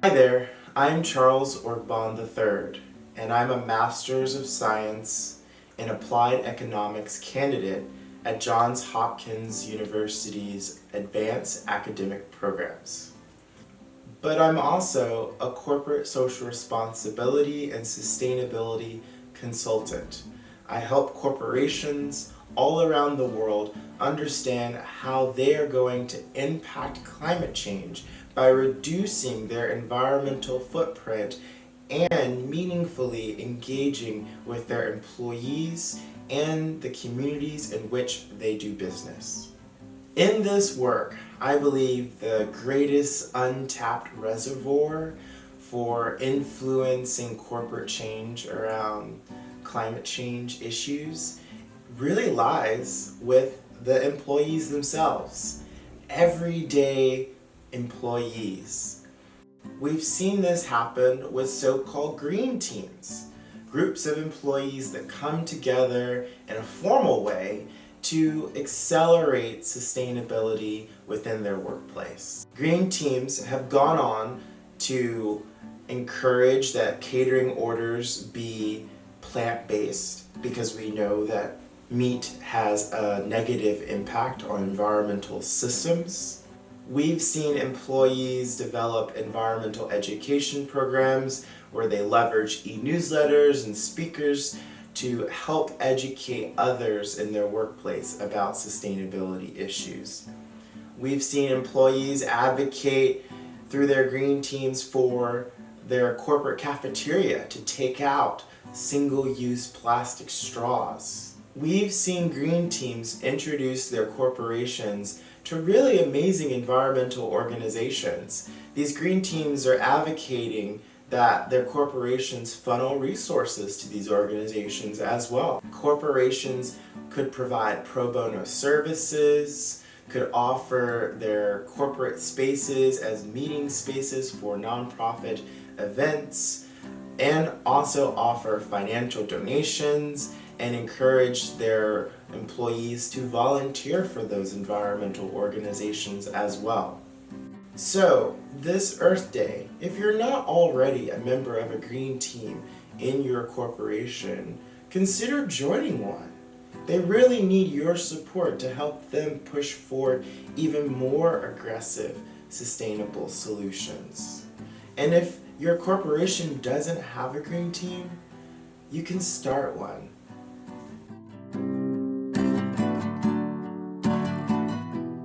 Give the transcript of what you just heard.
Hi there, I'm Charles Orgbon III, and I'm a Master's of Science in Applied Economics candidate at Johns Hopkins University's Advanced Academic Programs. But I'm also a corporate social responsibility and sustainability consultant. I help corporations all around the world understand how they are going to impact climate change by reducing their environmental footprint and meaningfully engaging with their employees and the communities in which they do business. In this work, I believe the greatest untapped reservoir for influencing corporate change around climate change issues really lies with the employees themselves, everyday employees. We've seen this happen with so-called green teams, groups of employees that come together in a formal way to accelerate sustainability within their workplace. Green teams have gone on to encourage that catering orders be plant-based because we know that meat has a negative impact on environmental systems. We've seen employees develop environmental education programs where they leverage e-newsletters and speakers to help educate others in their workplace about sustainability issues. We've seen employees advocate through their green teams for their corporate cafeteria to take out single-use plastic straws. We've seen green teams introduce their corporations to really amazing environmental organizations. These green teams are advocating that their corporations funnel resources to these organizations as well. Corporations could provide pro bono services, could offer their corporate spaces as meeting spaces for nonprofit events, and also offer financial donations and encourage their employees to volunteer for those environmental organizations as well. So, this Earth Day, if you're not already a member of a green team in your corporation, consider joining one. They really need your support to help them push forward even more aggressive, sustainable solutions. And if your corporation doesn't have a green team, you can start one.